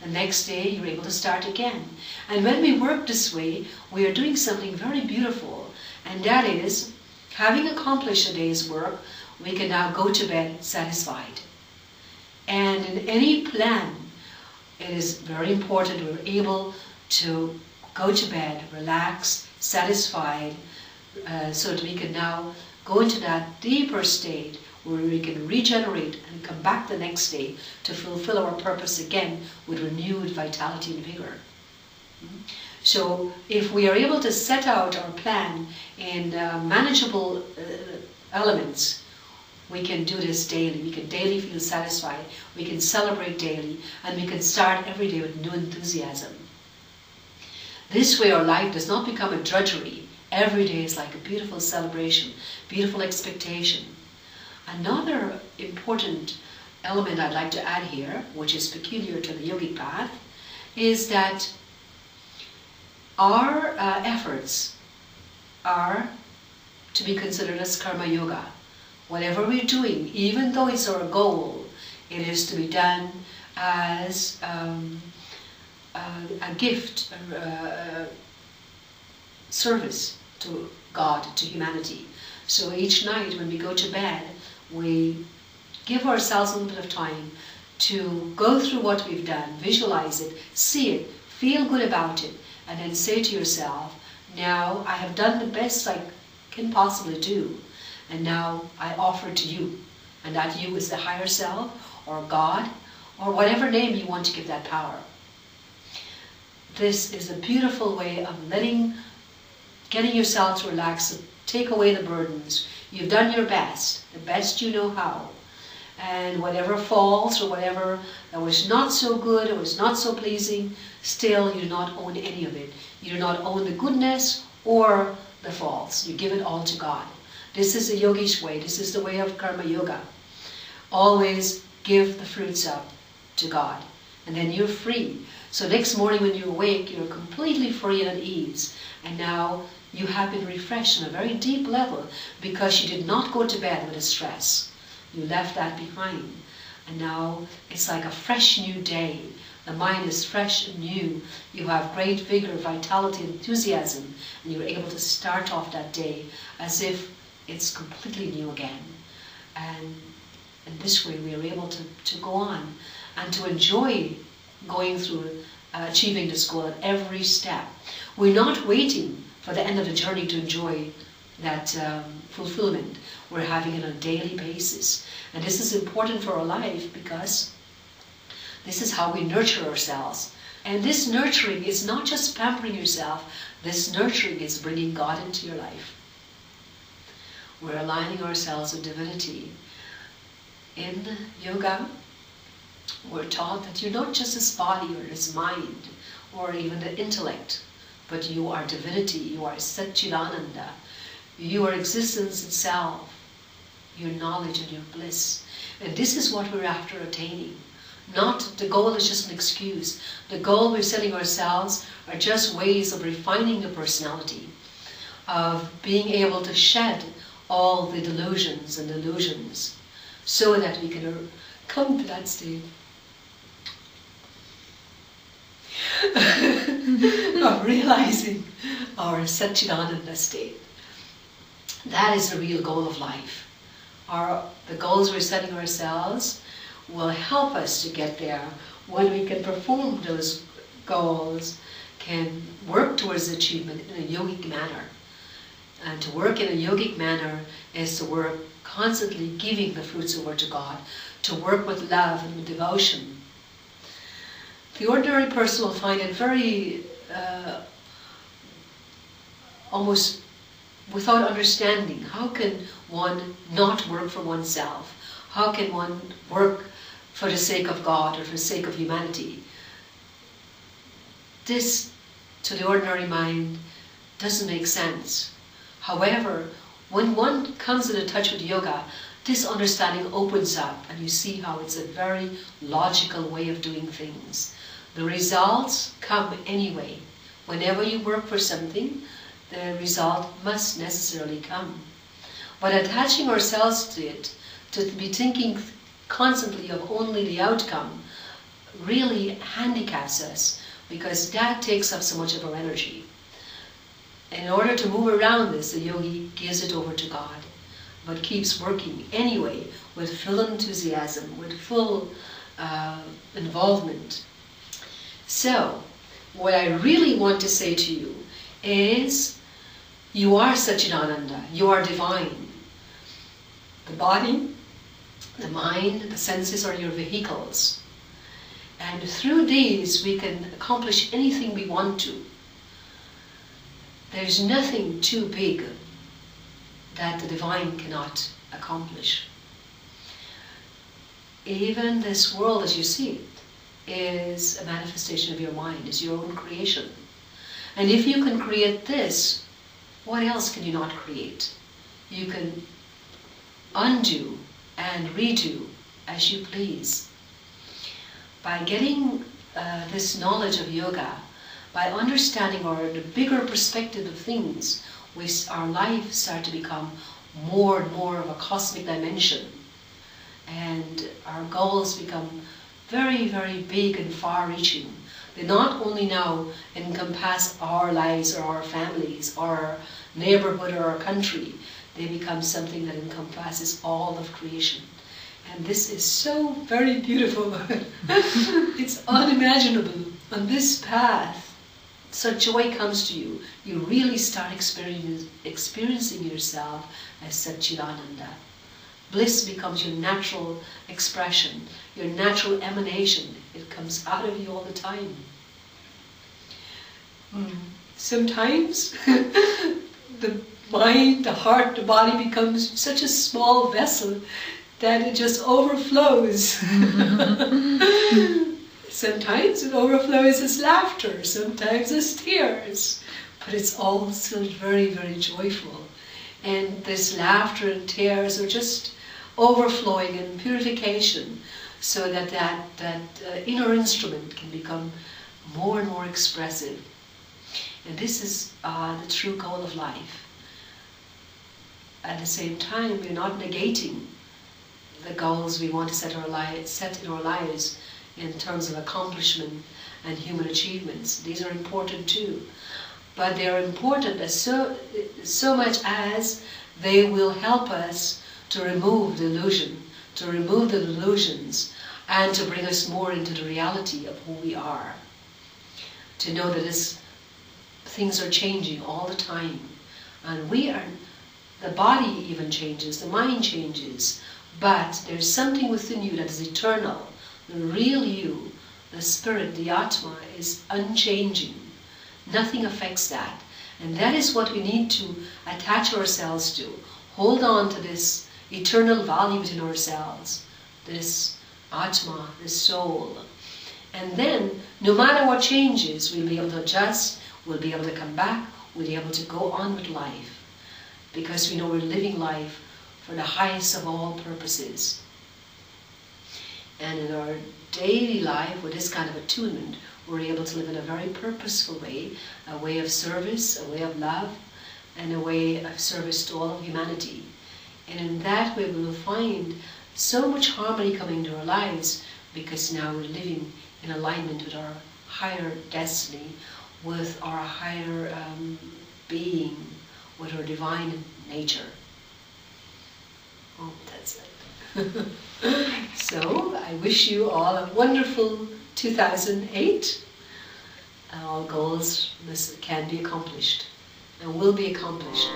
The next day you're able to start again. And when we work this way, we are doing something very beautiful, and that is, having accomplished a day's work, we can now go to bed satisfied. And in any plan, it is very important we're able to go to bed, relax, satisfied, so that we can now go into that deeper state where we can regenerate and come back the next day to fulfill our purpose again with renewed vitality and vigor. So if we are able to set out our plan in manageable elements, we can do this daily. We can daily feel satisfied. We can celebrate daily, and we can start every day with new enthusiasm. This way our life does not become a drudgery. Every day is like a beautiful celebration, beautiful expectation. Another important element I'd like to add here, which is peculiar to the yogic path, is that our efforts are to be considered as karma yoga. Whatever we're doing, even though it's our goal, it is to be done as a gift, a service to God, to humanity. So each night when we go to bed, we give ourselves a little bit of time to go through what we've done, visualize it, see it, feel good about it, and then say to yourself, now I have done the best I can possibly do, and now I offer to you. And that you is the higher self, or God, or whatever name you want to give that power. This is a beautiful way of getting yourself to relax, to take away the burdens. You've done your best, the best you know how. And whatever falls, or whatever that was not so good, or was not so pleasing, still you do not own any of it. You do not own the goodness or the faults. You give it all to God. This is the yogish way. This is the way of karma yoga. Always give the fruits up to God, and then you're free. So next morning when you awake, you're completely free and at ease. And now you have been refreshed on a very deep level because you did not go to bed with a stress. You left that behind. And now it's like a fresh new day. The mind is fresh and new. You have great vigor, vitality, enthusiasm, and you're able to start off that day as if it's completely new again. And in this way we are able to go on and to enjoy going through achieving this goal at every step. We're not waiting for the end of the journey to enjoy that fulfillment. We're having it on a daily basis. And this is important for our life because this is how we nurture ourselves. And this nurturing is not just pampering yourself, this nurturing is bringing God into your life. We're aligning ourselves with divinity. In yoga, we're taught that you're not just this body or this mind or even the intellect, but you are divinity, you are Satchidananda, you are existence itself, your knowledge and your bliss. And this is what we're after attaining. Not the goal is just an excuse. The goal we're setting ourselves are just ways of refining the personality, of being able to shed all the delusions and illusions so that we can come to that state of realizing our Satchidananda state. That is the real goal of life. The goals we're setting ourselves will help us to get there when we can perform those goals, can work towards achievement in a yogic manner. And to work in a yogic manner is to work constantly giving the fruits over to God, to work with love and with devotion. The ordinary person will find it very almost without understanding. How can one not work for oneself? How can one work for the sake of God or for the sake of humanity? This, to the ordinary mind, doesn't make sense. However, when one comes into touch with yoga, this understanding opens up and you see how it's a very logical way of doing things. The results come anyway. Whenever you work for something, the result must necessarily come. But attaching ourselves to it, to be thinking constantly of only the outcome, really handicaps us, because that takes up so much of our energy. In order to move around this, the yogi gives it over to God, but keeps working anyway with full enthusiasm, with full involvement. So, what I really want to say to you is, you are Satchidananda, you are divine. The body, the mind, the senses are your vehicles. And through these we can accomplish anything we want to. There's nothing too big that the divine cannot accomplish. Even this world as you see it is a manifestation of your mind, is your own creation. And if you can create this, what else can you not create? You can undo and redo as you please. By getting this knowledge of yoga, by understanding the bigger perspective of things, our life starts to become more and more of a cosmic dimension. And our goals become very, very big and far-reaching. They not only now encompass our lives or our families or our neighborhood or our country, they become something that encompasses all of creation. And this is so very beautiful. It's unimaginable. On this path, such joy comes to you. You really start experiencing yourself as Satchidananda. Bliss becomes your natural expression, your natural emanation. It comes out of you all the time. Sometimes the mind, the heart, the body becomes such a small vessel that it just overflows. Sometimes it overflows as laughter, sometimes as tears, but it's all still very, very joyful. And this laughter and tears are just overflowing in purification, so that that inner instrument can become more and more expressive. And this is the true goal of life. At the same time, we're not negating the goals we want to set in our lives in terms of accomplishment and human achievements. These are important too. But they are important as so much as they will help us to remove the illusion, to remove the delusions, and to bring us more into the reality of who we are. To know that things are changing all the time. And the body even changes, the mind changes, but there's something within you that is eternal. The real you, the spirit, the Atma, is unchanging. Nothing affects that. And that is what we need to attach ourselves to. Hold on to this eternal value within ourselves, this Atma, this soul. And then, no matter what changes, we'll be able to adjust, we'll be able to come back, we'll be able to go on with life. Because we know we're living life for the highest of all purposes. And in our daily life, with this kind of attunement, we're able to live in a very purposeful way, a way of service, a way of love, and a way of service to all of humanity. And in that way we will find so much harmony coming into our lives, because now we're living in alignment with our higher destiny, with our higher being, with our divine nature. Oh, that's it. So, I wish you all a wonderful 2008. All goals can be accomplished and will be accomplished.